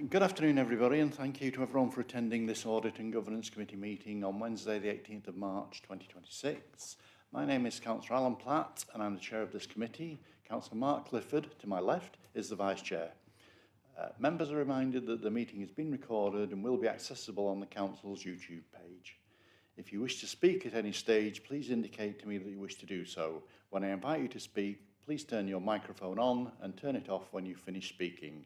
Good afternoon, everybody, and thank you to everyone for attending this Audit and Governance Committee meeting on Wednesday, the 18th of March 2026. My name is Councillor Alan Platt, and I'm the chair of this committee. Councillor Mark Clifford, to my left, is the vice chair. Members are reminded that the meeting is being recorded and will be accessible on the council's YouTube page. If you wish to speak at any stage, please indicate to me that you wish to do so. When I invite you to speak, please turn your microphone on and turn it off when you finish speaking.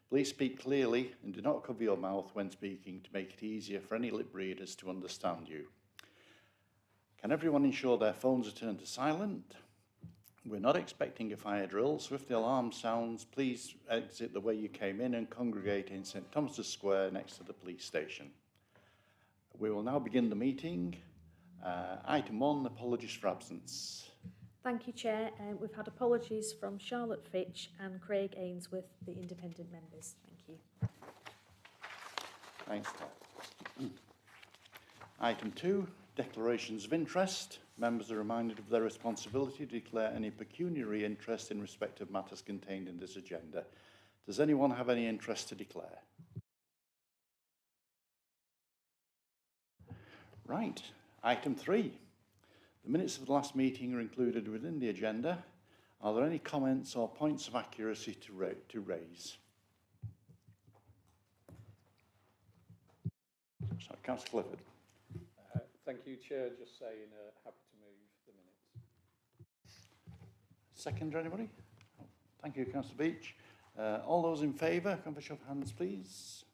Please speak clearly and do not cover your mouth when speaking to make it easier for any lip readers to understand you. Can everyone ensure their phones are turned to silent? We're not expecting a fire drill, so if the alarm sounds, please exit the way you came in and congregate in St Thomas's Square next to the police station. We will now begin the meeting. Item 1, apologies for absence. Thank you, Chair. We've had apologies from Charlotte Fitch and Craig Ainsworth, the independent members. Thank you. Thanks, Todd. Item 2, declarations of interest. Members are reminded of their responsibility to declare any pecuniary interest in respect of matters contained in this agenda. Does anyone have any interest to declare? Right. Item 3. The minutes of the last meeting are included within the agenda. Are there any comments or points of accuracy to raise? Sorry, Councillor Clifford. Thank you, Chair. Just saying, happy to move the minutes. Second, anybody? Thank you, Councillor Beach. All those in favour, can I show of hands, please?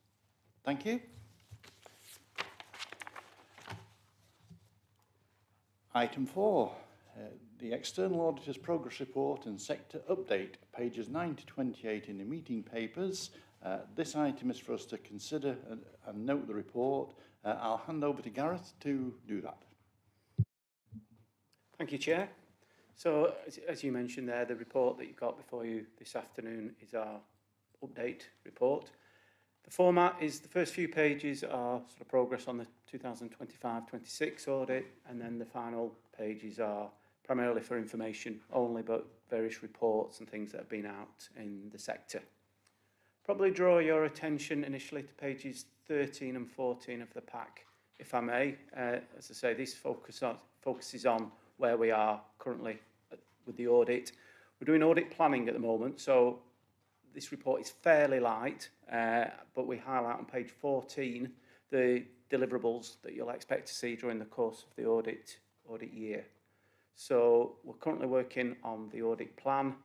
Thank you. Item 4, the External Auditor's Progress Report and Sector Update, pages 9 to 28 in the meeting papers. This item is for us to consider and note the report. I'll hand over to Gareth to do that. Thank you, Chair. So, as you mentioned there, the report that you've got before you this afternoon is our update report. The format is the first few pages are sort of progress on the 2025-26 audit, and then the final pages are primarily for information only, but various reports and things that have been out in the sector. Probably draw your attention initially to pages 13 and 14 of the pack, if I may. As I say, this focuses on where we are currently with the audit. We're doing audit planning at the moment, so this report is fairly light, but we highlight on page 14 the deliverables that you'll expect to see during the course of the audit year. So we're currently working on the audit plan.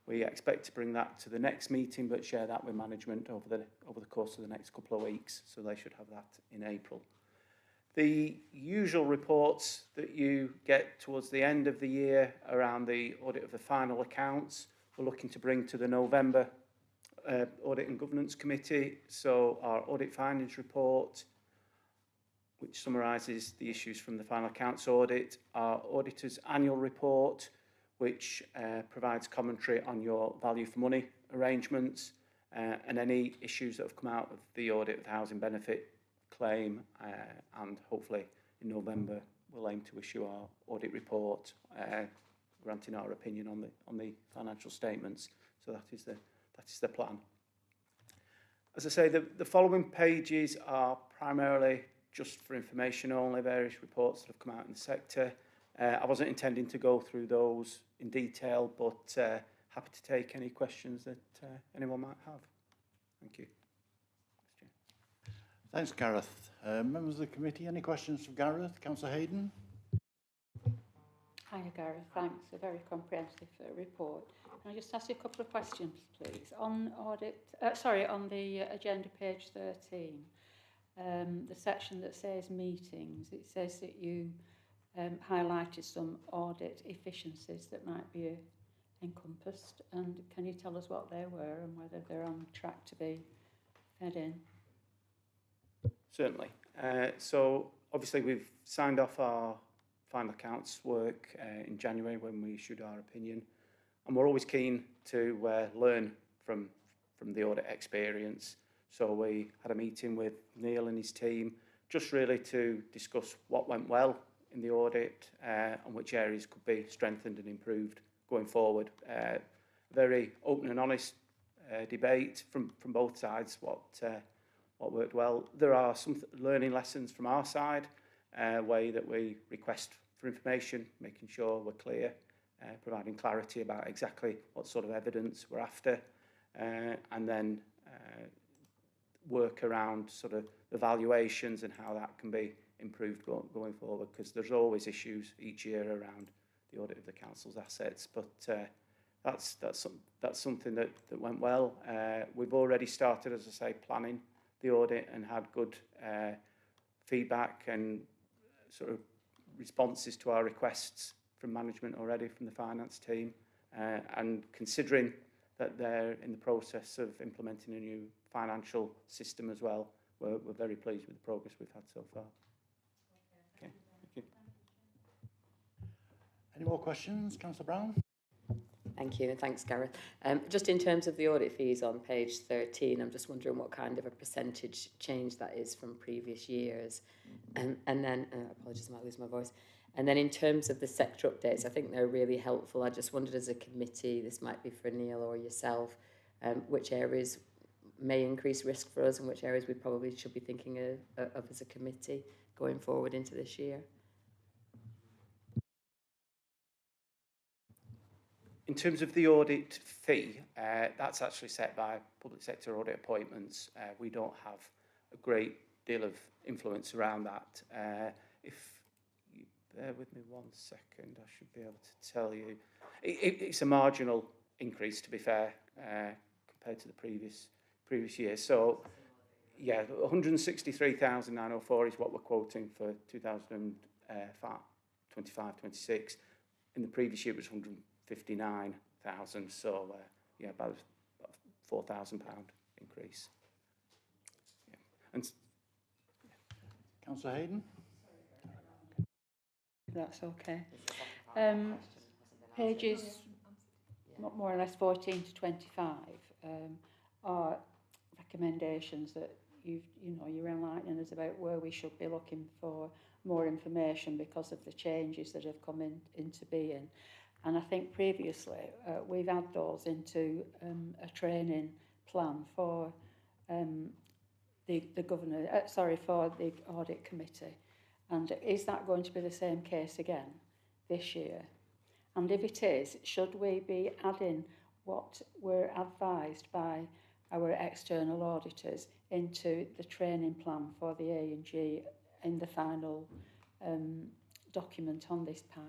We expect to bring that to the next meeting, but share that with management over the course of the next couple of weeks. So they should have that in April. The usual reports that you get towards the end of the year around the audit of the final accounts, we're looking to bring to the November Audit and Governance Committee. So our audit findings report, which summarises the issues from the final accounts audit, our auditor's annual report, which provides commentary on your value for money arrangements and any issues that have come out of the audit of the housing benefit claim, and hopefully in November we'll aim to issue our audit report, granting our opinion on the financial statements. So that is the plan. As I say, the following pages are primarily just for information only, various reports that have come out in the sector. I wasn't intending to go through those in detail, but happy to take any questions that anyone might have. Thank you. Thanks, Gareth. Members of the committee, any questions for Gareth? Councillor Hayden? Hiya, Gareth. Thanks. A very comprehensive report. Can I just ask you a couple of questions, please? On the agenda, page 13, the section that says meetings, it says that you highlighted some audit efficiencies that might be encompassed. And can you tell us what they were and whether they're on track to be fed in? Certainly. So obviously we've signed off our final accounts work in January when we issued our opinion, and we're always keen to learn from the audit experience. So we had a meeting with Neil and his team just really to discuss what went well in the audit and which areas could be strengthened and improved going forward. Very open and honest debate from both sides what worked well. There are some learning lessons from our side, way that we request for information, making sure we're clear, providing clarity about exactly what sort of evidence we're after, and then work around sort of the valuations and how that can be improved going forward, because there's always issues each year around the audit of the council's assets, but that's something that went well. We've already started, as I say, planning the audit and had good feedback and sort of responses to our requests from management already, from the finance team, and considering that they're in the process of implementing a new financial system as well, we're very pleased with the progress we've had so far. Okay, thank you. Any more questions, Councillor Brown? Thank you, and thanks, Gareth. Just in terms of the audit fees on page 13, I'm just wondering what kind of a percentage change that is from previous years. And then, apologies, I might lose my voice. And then in terms of the sector updates, I think they're really helpful. I just wondered as a committee, this might be for Neil or yourself, which areas may increase risk for us and which areas we probably should be thinking of as a committee going forward into this year. In terms of the audit fee, that's actually set by public sector audit appointments. We don't have a great deal of influence around that. If you bear with me 1 second, I should be able to tell you. It's a marginal increase, to be fair, compared to the previous year. So, yeah, 163,904 is what we're quoting for 2025-26. In the previous year, it was 159,000. So, yeah, about £4,000 increase. Yeah. And Councillor Hayden? That's okay. Pages more or less 14 to 25 are recommendations that you're enlightening us about where we should be looking for more information because of the changes that have come into being. And I think previously we've had those into a training plan for the governor, for the audit committee. And is that going to be the same case again this year? And if it is, should we be adding what we're advised by our external auditors into the training plan for the A&G in the final document on this pack?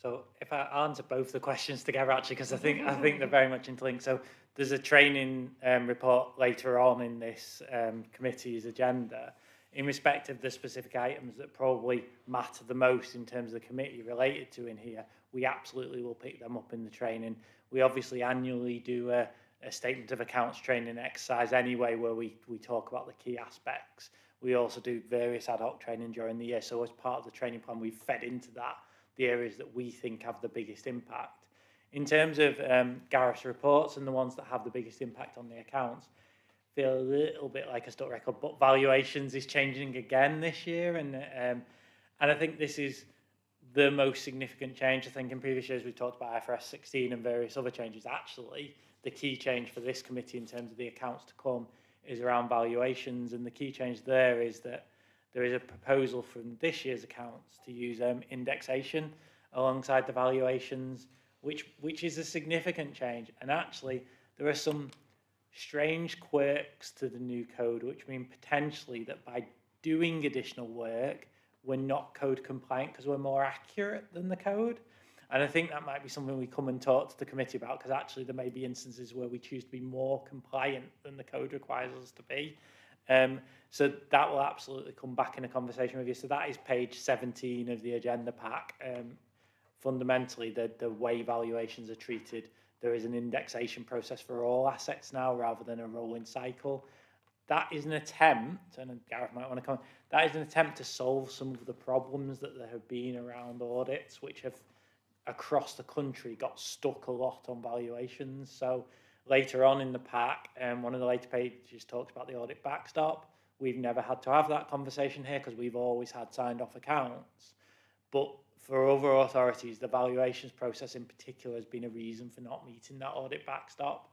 So if I answer both the questions together, actually, because I think they're very much interlinked. So there's a training report later on in this committee's agenda in respect of the specific items that probably matter the most in terms of the committee related to in here. We absolutely will pick them up in the training. We obviously annually do a statement of accounts training exercise anyway, where we talk about the key aspects. We also do various ad hoc training during the year. So as part of the training plan, we've fed into that the areas that we think have the biggest impact. In terms of Gareth's reports and the ones that have the biggest impact on the accounts, feel a little bit like a stuck record, but valuations is changing again this year, and I think this is the most significant change. I think in previous years we've talked about IFRS 16 and various other changes. Actually, the key change for this committee in terms of the accounts to come is around valuations, and the key change there is that there is a proposal from this year's accounts to use indexation alongside the valuations, which is a significant change. And actually, there are some strange quirks to the new code, which mean potentially that by doing additional work, we're not code compliant because we're more accurate than the code. And I think that might be something we come and talk to the committee about, because actually there may be instances where we choose to be more compliant than the code requires us to be. So that will absolutely come back in a conversation with you. So that is page 17 of the agenda pack. Fundamentally, the way valuations are treated, there is an indexation process for all assets now rather than a rolling cycle. That is an attempt, and Gareth might want to comment, that is an attempt to solve some of the problems that there have been around audits, which have across the country got stuck a lot on valuations. So later on in the pack, one of the later pages talks about the audit backstop. We've never had to have that conversation here because we've always had signed off accounts. But for other authorities, the valuations process in particular has been a reason for not meeting that audit backstop.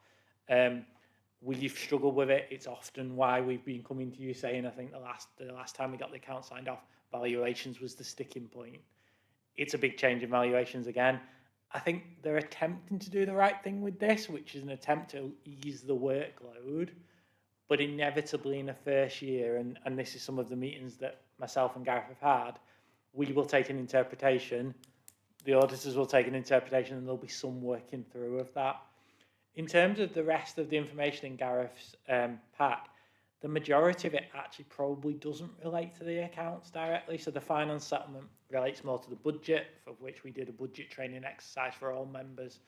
We've struggled with it. It's often why we've been coming to you saying, I think the last time we got the account signed off, valuations was the sticking point. It's a big change in valuations again. I think they're attempting to do the right thing with this, which is an attempt to ease the workload, but inevitably in the first year, and this is some of the meetings that myself and Gareth have had, we will take an interpretation, the auditors will take an interpretation, and there'll be some working through of that. In terms of the rest of the information in Gareth's pack, the majority of it actually probably doesn't relate to the accounts directly. So the finance settlement relates more to the budget, for which we did a budget training exercise for all members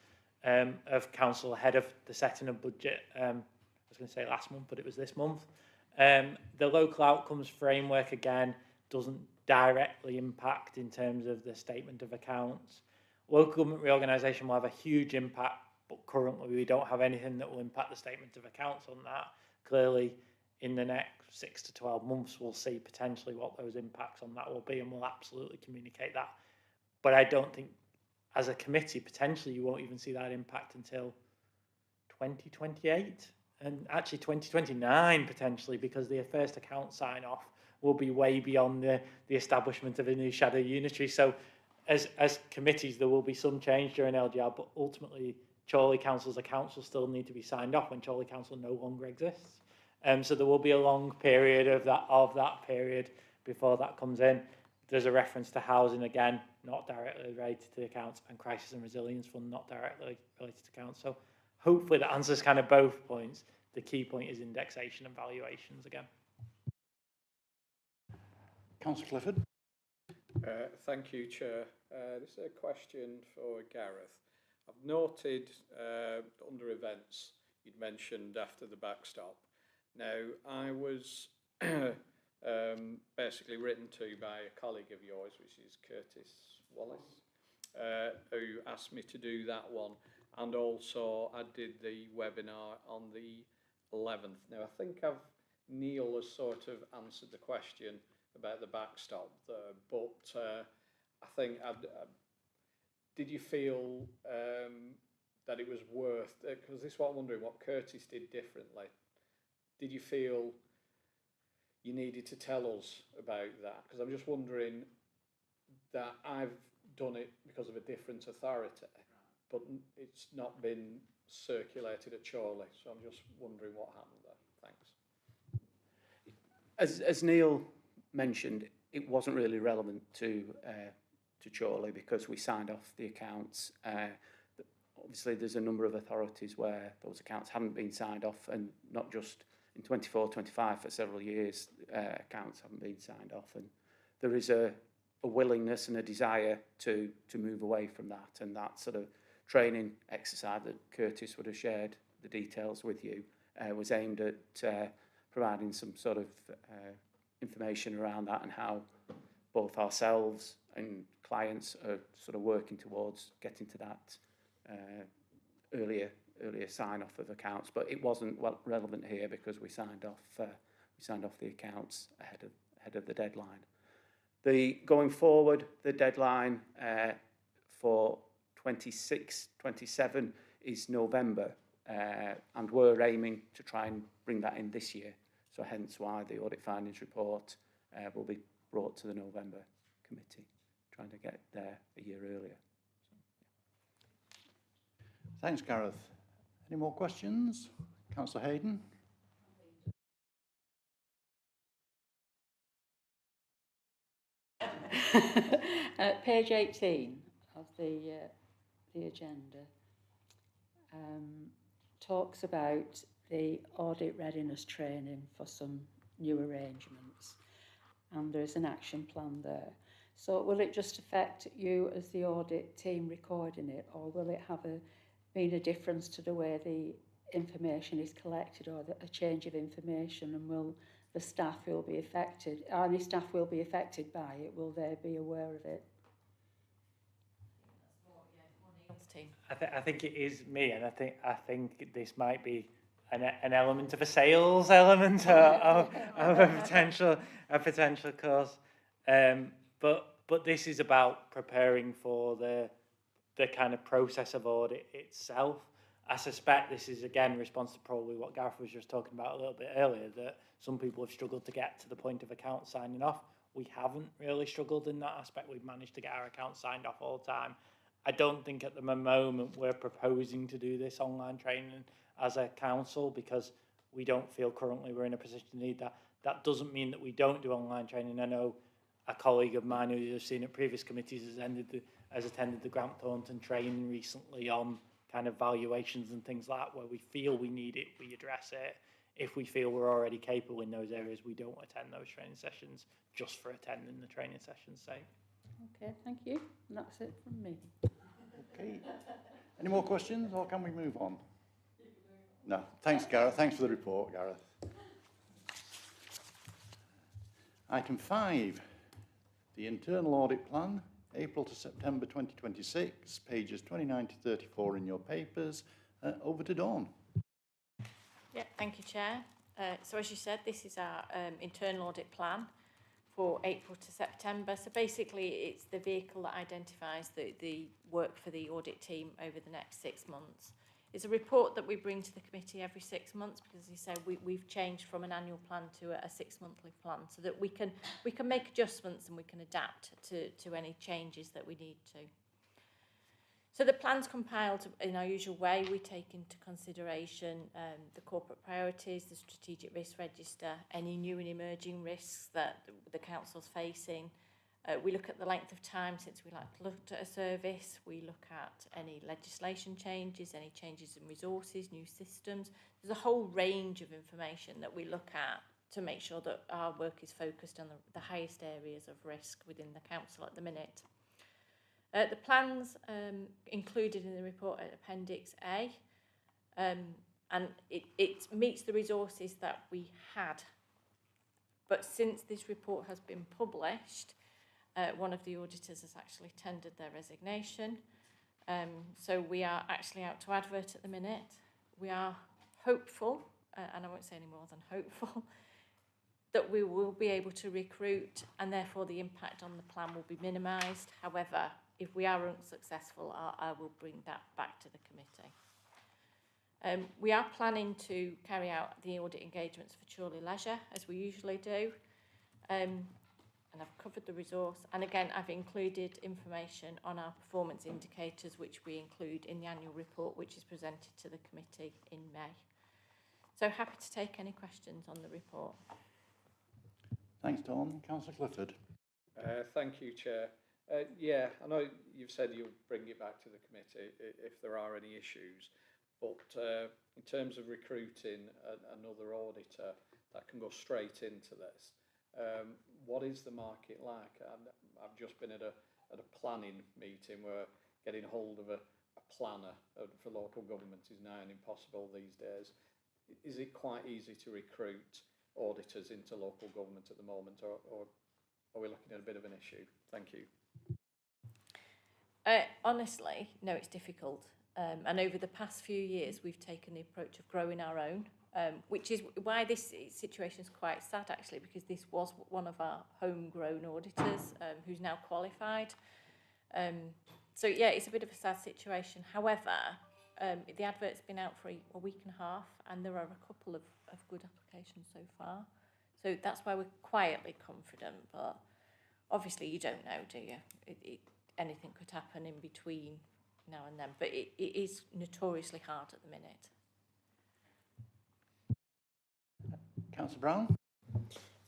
of council ahead of the setting of budget. I was going to say last month, but it was this month. The local outcomes framework, again, doesn't directly impact in terms of the statement of accounts. Local government reorganisation will have a huge impact, but currently we don't have anything that will impact the statement of accounts on that. Clearly, in the next 6 to 12 months, we'll see potentially what those impacts on that will be, and we'll absolutely communicate that. But I don't think, as a committee, potentially you won't even see that impact until 2028, and actually 2029 potentially, because the first account sign-off will be way beyond the establishment of a new shadow unitary. So as committees, there will be some change during LGR, but ultimately Chorley Council's accounts will still need to be signed off when Chorley Council no longer exists. So there will be a long period of that period before that comes in. There's a reference to housing, again, not directly related to the accounts, and crisis and resilience fund, not directly related to accounts. So hopefully that answers kind of both points. The key point is indexation and valuations again. Councillor Clifford. Thank you, Chair. This is a question for Gareth. I've noted under events you'd mentioned after the backstop. Now, I was basically written to by a colleague of yours, which is Curtis Wallace, who asked me to do that one. And also I did the webinar on the 11th. Now, I think Neil has sort of answered the question about the backstop there, but I think, did you feel that it was worth, because this is what I'm wondering, what Curtis did differently. Did you feel you needed to tell us about that? Because I'm just wondering that I've done it because of a different authority, but it's not been circulated at Chorley. So I'm just wondering what happened there. Thanks. As Neil mentioned, it wasn't really relevant to Chorley because we signed off the accounts. Obviously, there's a number of authorities where those accounts haven't been signed off, and not just in 24, 25 for several years, accounts haven't been signed off, and there is a willingness and a desire to move away from that, and that sort of training exercise that Curtis would have shared the details with you was aimed at providing some sort of information around that and how both ourselves and clients are sort of working towards getting to that earlier sign-off of accounts, but it wasn't relevant here because we signed off the accounts ahead of the deadline. Going forward, the deadline for 26, 27 is November, and we're aiming to try and bring that in this year. So hence why the audit findings report will be brought to the November committee, trying to get there a year earlier. Thanks, Gareth. Any more questions? Councillor Hayden. Page 18 of the agenda talks about the audit readiness training for some new arrangements, and there's an action plan there. So will it just affect you as the audit team recording it, or will it have been a difference to the way the information is collected, or a change of information, and will the staff who will be affected, any staff will be affected by it, will they be aware of it? I think it is me, and I think this might be an element of a sales element of a potential course, but this is about preparing for the kind of process of audit itself. I suspect this is again response to probably what Gareth was just talking about a little bit earlier, that some people have struggled to get to the point of account signing off. We haven't really struggled in that aspect. We've managed to get our accounts signed off all the time. I don't think at the moment we're proposing to do this online training as a council because we don't feel currently we're in a position to need that. That doesn't mean that we don't do online training. I know a colleague of mine who you've seen at previous committees has attended the Grant Thornton training recently on kind of valuations and things like that, where we feel we need it, we address it. If we feel we're already capable in those areas, we don't attend those training sessions just for attending the training session's sake. Okay, thank you. And that's it from me. Okay. Any more questions, or can we move on? No. Thanks, Gareth. Thanks for the report, Gareth. Item 5, the internal audit plan, April to September 2026, pages 29 to 34 in your papers. Over to Dawn. Yeah, thank you, Chair. So as you said, this is our internal audit plan for April to September. So basically, it's the vehicle that identifies the work for the audit team over the next 6 months. It's a report that we bring to the committee every 6 months because, as you say, we've changed from an annual plan to a 6-monthly plan so that we can make adjustments and we can adapt to any changes that we need to. So the plan's compiled in our usual way. We take into consideration the corporate priorities, the strategic risk register, any new and emerging risks that the council's facing. We look at the length of time since we looked at a service. We look at any legislation changes, any changes in resources, new systems. There's a whole range of information that we look at to make sure that our work is focused on the highest areas of risk within the council at the minute. The plans included in the report at Appendix A, and it meets the resources that we had. But since this report has been published, one of the auditors has actually tendered their resignation. So we are actually out to advert at the minute. We are hopeful, and I won't say any more than hopeful, that we will be able to recruit and therefore the impact on the plan will be minimised. However, if we are unsuccessful, I will bring that back to the committee. We are planning to carry out the audit engagements for Chorley Leisure, as we usually do. And I've covered the resource. And again, I've included information on our performance indicators, which we include in the annual report, which is presented to the committee in May. So happy to take any questions on the report. Thanks, Dawn. Councillor Clifford. Thank you, Chair. Yeah, I know you've said you'll bring it back to the committee if there are any issues, but in terms of recruiting another auditor that can go straight into this, what is the market like? And I've just been at a planning meeting where getting hold of a planner for local government is now impossible these days. Is it quite easy to recruit auditors into local government at the moment, or are we looking at a bit of an issue? Thank you. Honestly, no, it's difficult. And over the past few years, we've taken the approach of growing our own, which is why this situation is quite sad, actually, because this was one of our homegrown auditors who's now qualified. So, yeah, it's a bit of a sad situation. However, the advert's been out for a week and a half, and there are a couple of good applications so far. So that's why we're quietly confident, but obviously you don't know, do you? Anything could happen in between now and then, but it is notoriously hard at the minute. Councillor Brown.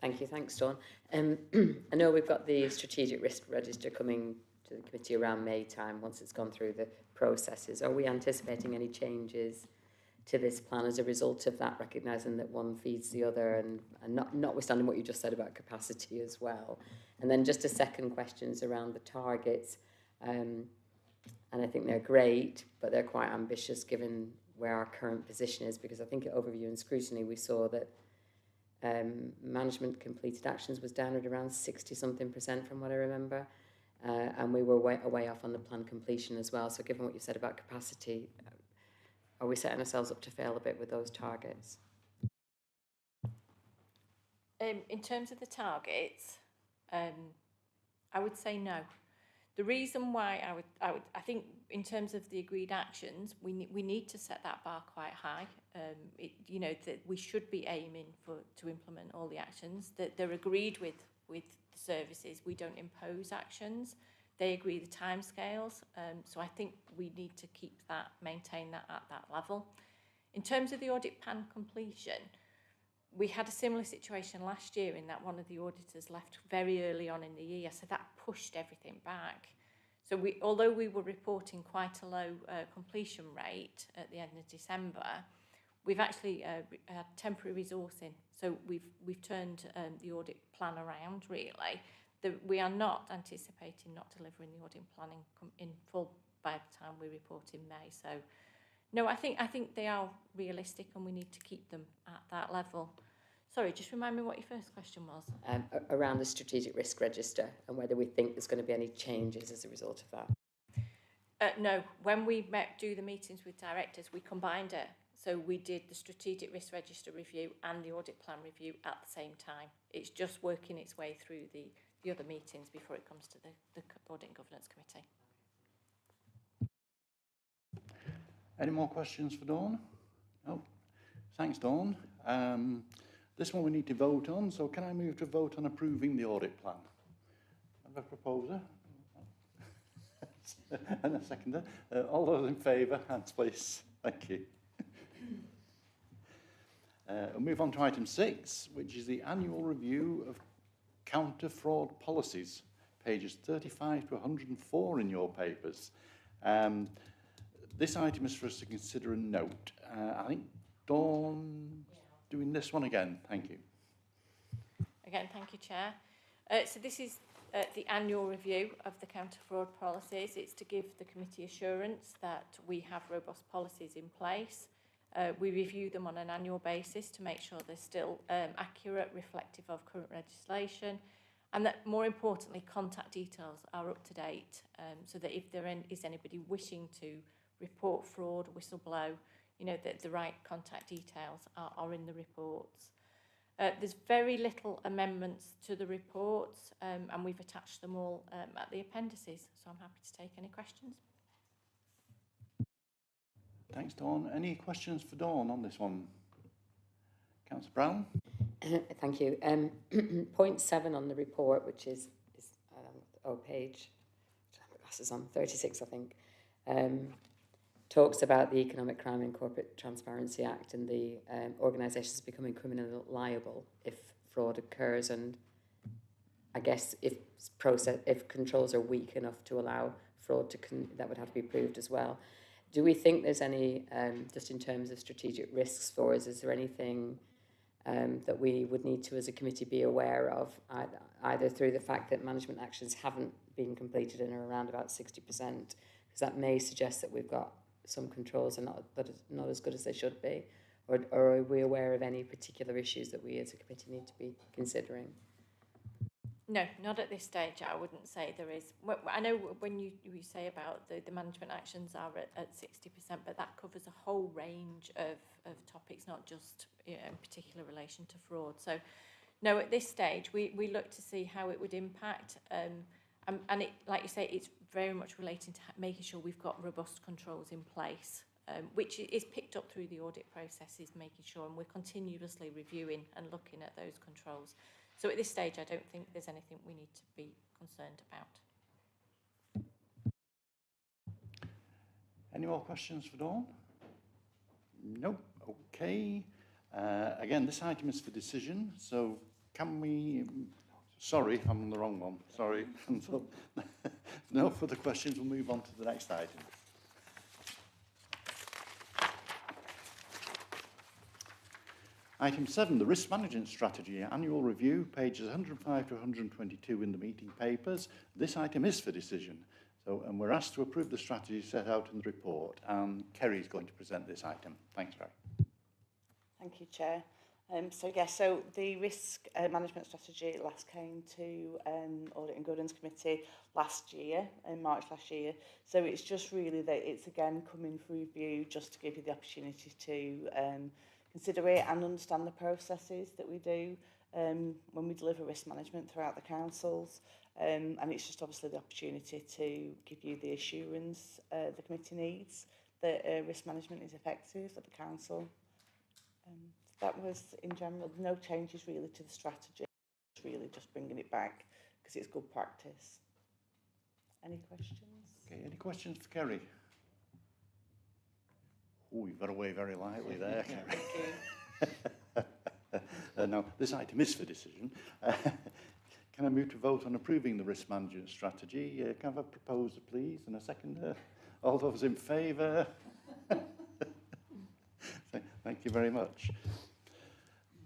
Thank you, thanks, Dawn. I know we've got the strategic risk register coming to the committee around May time once it's gone through the processes. Are we anticipating any changes to this plan as a result of that, recognising that one feeds the other, and notwithstanding what you just said about capacity as well? And then just a second question is around the targets, and I think they're great, but they're quite ambitious given where our current position is, because I think at overview and scrutiny we saw that management completed actions was down at around 60-something% from what I remember, and we were way off on the plan completion as well. So given what you said about capacity, are we setting ourselves up to fail a bit with those targets? In terms of the targets, I would say no. The reason why I think in terms of the agreed actions, we need to set that bar quite high. You know, that we should be aiming to implement all the actions that they're agreed with the services. We don't impose actions. They agree the timescales. So I think we need to maintain that at that level. In terms of the audit plan completion, we had a similar situation last year in that one of the auditors left very early on in the year, so that pushed everything back. So although we were reporting quite a low completion rate at the end of December, we've actually had temporary resourcing. So we've turned the audit plan around, really. We are not anticipating not delivering the audit plan in full by the time we report in May. So no, I think they are realistic and we need to keep them at that level. Sorry, just remind me what your first question was. Around the strategic risk register and whether we think there's going to be any changes as a result of that. No, when we do the meetings with directors, we combined it. So we did the strategic risk register review and the audit plan review at the same time. It's just working its way through the other meetings before it comes to the Audit and Governance Committee. Any more questions for Dawn? No. Thanks, Dawn. This one we need to vote on, so can I move to vote on approving the audit plan? I have a proposer. And a seconder. All those in favour, hands please. Thank you. We'll move on to item 6, which is the annual review of counter-fraud policies, pages 35 to 104 in your papers. This item is for us to consider and note. I think Dawn doing this one again. Thank you. Again, thank you, Chair. So this is the annual review of the counter-fraud policies. It's to give the committee assurance that we have robust policies in place. We review them on an annual basis to make sure they're still accurate, reflective of current legislation, and that, more importantly, contact details are up to date, so that if there is anybody wishing to report fraud, whistleblow, you know, that the right contact details are in the reports. There's very little amendments to the reports, and we've attached them all at the appendices, so I'm happy to take any questions. Thanks, Dawn. Any questions for Dawn on this one? Councillor Brown? Thank you. Point 7 on the report, which is page, I have my glasses on, 36, I think, talks about the Economic Crime and Corporate Transparency Act and the organisations becoming criminally liable if fraud occurs, and I guess if controls are weak enough to allow fraud that would have to be proved as well. Do we think there's any, just in terms of strategic risks for us, is there anything that we would need to, as a committee, be aware of, either through the fact that management actions haven't been completed and are around about 60%, because that may suggest that we've got some controls are not as good as they should be, or are we aware of any particular issues that we as a committee need to be considering? No, not at this stage. I wouldn't say there is. I know when you say about the management actions are at 60%, but that covers a whole range of topics, not just in particular relation to fraud. So, no, at this stage, we look to see how it would impact. And it, like you say, it's very much relating to making sure we've got robust controls in place, which is picked up through the audit processes, making sure, and we're continuously reviewing and looking at those controls. So at this stage, I don't think there's anything we need to be concerned about. Any more questions for Dawn? Nope. Okay. Again, this item is for decision, so can we... Sorry, I'm on the wrong one. Sorry. No further questions. We'll move on to the next item. Item 7, the Risk Management Strategy Annual Review, pages 105 to 122 in the meeting papers. This item is for decision. And we're asked to approve the strategy set out in the report. And Kerry is going to present this item. Thanks, Kerry. Thank you, Chair. So the risk management strategy last came to Audit and Governance Committee last year, in March last year. So it's just really that it's again coming for review just to give you the opportunity to consider it and understand the processes that we do when we deliver risk management throughout the councils. And it's just obviously the opportunity to give you the assurance the committee needs that risk management is effective at the council. That was, in general, no changes really to the strategy. It's really just bringing it back because it's good practice. Any questions? Okay, any questions for Kerry? Oh, you've got away very lightly there, Kerry. Thank you. Now, this item is for decision. Can I move to vote on approving the risk management strategy? Can I have a proposer, please, and a seconder? All those in favour? Thank you very much.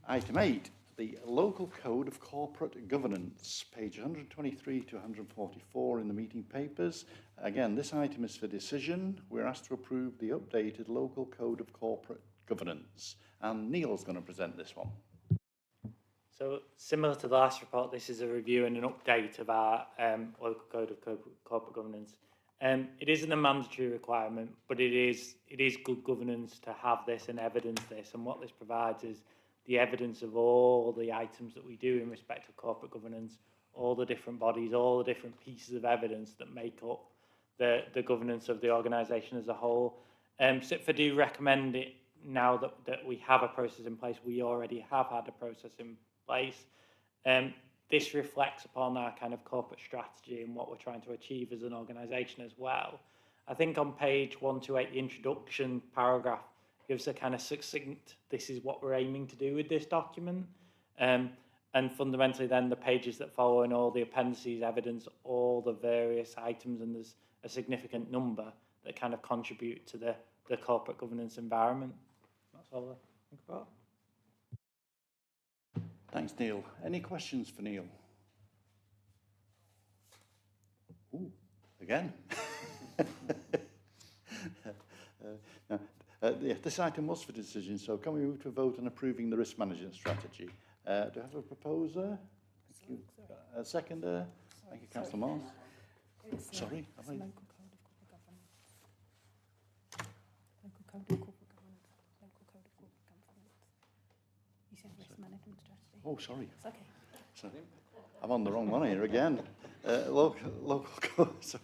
Item 8, the Local Code of Corporate Governance, page 123 to 144 in the meeting papers. Again, this item is for decision. We're asked to approve the updated Local Code of Corporate Governance. And Neil's going to present this one. So similar to the last report, this is a review and an update of our local code of corporate governance. It isn't a mandatory requirement, but it is good governance to have this and evidence this. And what this provides is the evidence of all the items that we do in respect of corporate governance, all the different bodies, all the different pieces of evidence that make up the governance of the organisation as a whole. SIPFA do recommend it now that we have a process in place. We already have had a process in place. This reflects upon our kind of corporate strategy and what we're trying to achieve as an organisation as well. I think on page 128, the introduction paragraph gives a kind of succinct, this is what we're aiming to do with this document. And fundamentally then the pages that follow and all the appendices evidence all the various items, and there's a significant number that kind of contribute to the corporate governance environment. That's all I think about. Thanks, Neil. Any questions for Neil? Ooh, again. Yeah, this item was for decision, so can we move to a vote on approving the risk management strategy? Do I have a proposer? Thank you. A seconder? Thank you, Councillor Moss. Sorry? It's a local code of corporate governance. Local code of corporate governance. Local code of corporate governance. You said risk management strategy. Oh, sorry. It's okay. So, I'm on the wrong one here again. Local code, so,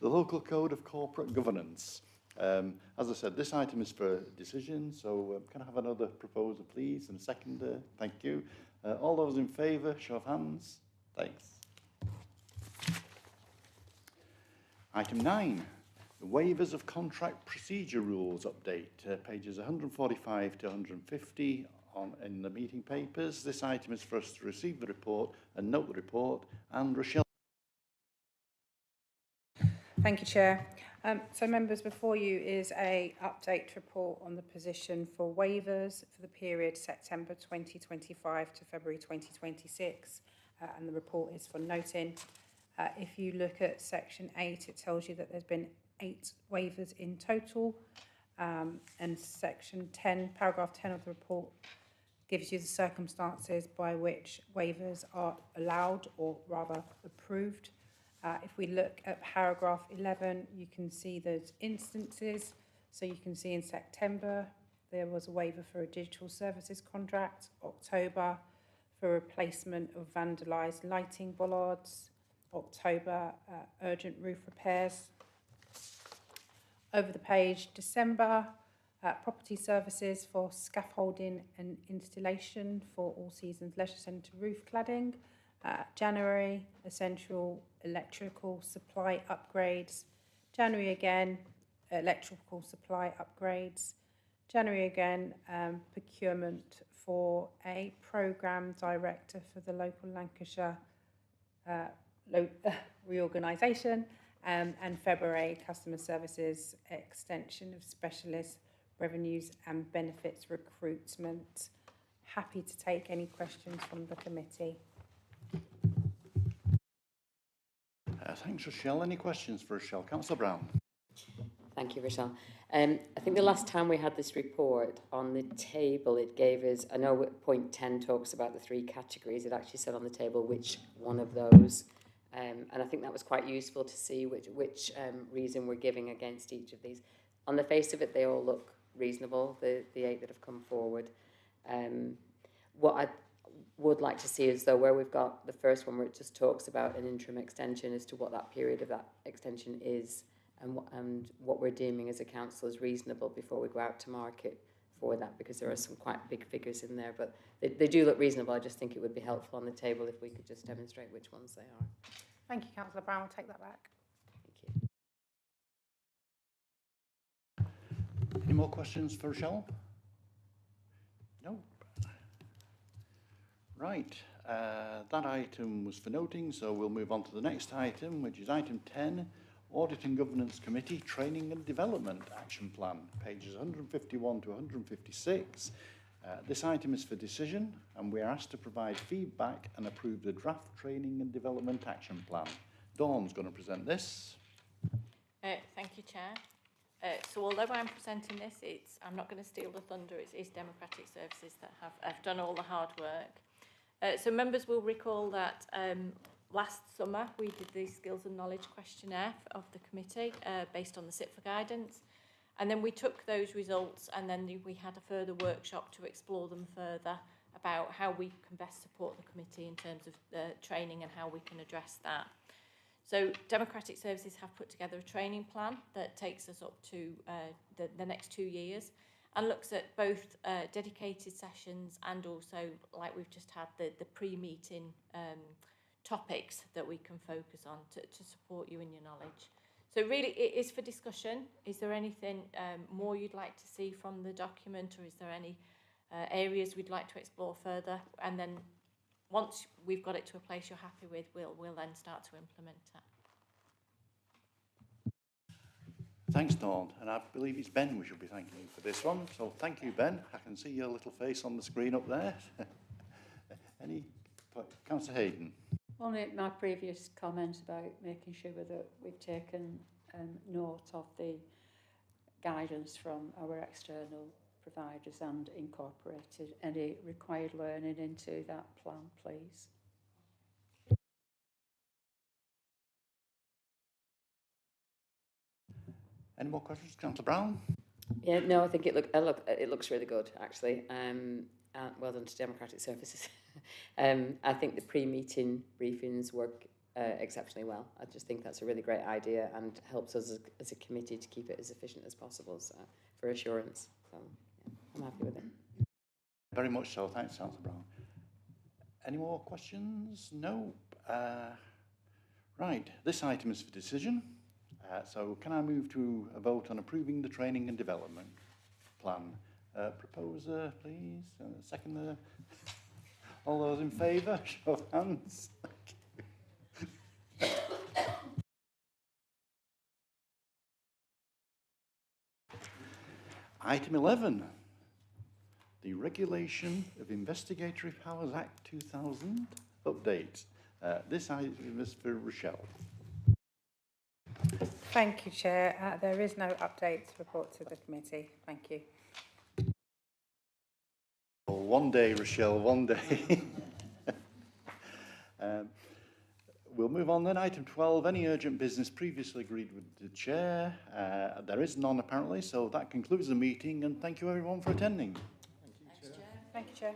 the local code of corporate governance. As I said, this item is for decision, so can I have another proposer, please, and a seconder? Thank you. All those in favour, show of hands. Thanks. Item 9, the waivers of contract procedure rules update, pages 145 to 150 in the meeting papers. This item is for us to receive the report and note the report. And Rochelle. Thank you, Chair. So members, before you is a update report on the position for waivers for the period September 2025 to February 2026, and the report is for noting. If you look at section 8, it tells you that there's been 8 waivers in total, and section 10, paragraph 10 of the report gives you the circumstances by which waivers are allowed, or rather approved. If we look at paragraph 11, you can see those instances. So you can see in September, there was a waiver for a digital services contract, October for replacement of vandalised lighting bollards, October urgent roof repairs. Over the page, December, property services for scaffolding and installation for All Seasons Leisure Centre roof cladding. January, essential electrical supply upgrades. January again, electrical supply upgrades. January again, procurement for a programme director for the local Lancashire reorganisation. And February, customer services extension of specialist revenues and benefits recruitment. Happy to take any questions from the committee. Thanks, Rochelle. Any questions for Rochelle? Councillor Brown. Thank you, Rochelle. I think the last time we had this report on the table, it gave us, I know point 10 talks about the 3 categories, it actually said on the table which one of those, and I think that was quite useful to see which reason we're giving against each of these. On the face of it, they all look reasonable, the 8 that have come forward. would like to see is though where we've got the first one where it just talks about an interim extension as to what that period of that extension is and what we're deeming as a council is reasonable before we go out to market for that, because there are some quite big figures in there, but they do look reasonable. I just think it would be helpful on the table if we could just demonstrate which ones they are. Thank you, Councillor Brown. I'll take that back. Thank you. Any more questions for Rochelle? No. Right, that item was for noting, so we'll move on to the next item, which is item 10, Audit and Governance Committee Training and Development Action Plan, pages 151 to 156. This item is for decision, and we are asked to provide feedback and approve the draft Training and Development Action Plan. Dawn's going to present this. Thank you, Chair. So although I'm presenting this, I'm not going to steal the thunder. It's Democratic Services that have done all the hard work. So members will recall that last summer we did the Skills and Knowledge questionnaire of the committee based on the SIT for guidance. And then we took those results and then we had a further workshop to explore them further about how we can best support the committee in terms of training and how we can address that. So Democratic Services have put together a training plan that takes us up to the next 2 years and looks at both dedicated sessions and also, like we've just had, the pre-meeting topics that we can focus on to support you in your knowledge. So really it is for discussion. Is there anything more you'd like to see from the document, or is there any areas we'd like to explore further? And then once we've got it to a place you're happy with, we'll then start to implement it. Thanks, Dawn, and I believe it's Ben we should be thanking for this one. So thank you, Ben. I can see your little face on the screen up there. Councillor Hayden. Only my previous comment about making sure that we've taken note of the guidance from our external providers and incorporated any required learning into that plan, please. Any more questions, Councillor Brown? Yeah, no, I think it looks really good, actually. Well done to Democratic Services. I think the pre-meeting briefings work exceptionally well. I just think that's a really great idea and helps us as a committee to keep it as efficient as possible, so, for assurance. So, yeah, I'm happy with it. Very much so. Thanks, Councillor Brown. Any more questions? No. Right, this item is for decision. So can I move to a vote on approving the training and development plan? Proposer, please. Seconder. All those in favour, show of hands. Item 11, the Regulation of Investigatory Powers Act 2000 update. This item is for Rochelle. Thank you, Chair. There is no update to report to the committee. Thank you. Oh, one day, Rochelle, one day. We'll move on then. Item 12, any urgent business previously agreed with the Chair. There is none apparently, so that concludes the meeting, and thank you everyone for attending. Thank you, Chair.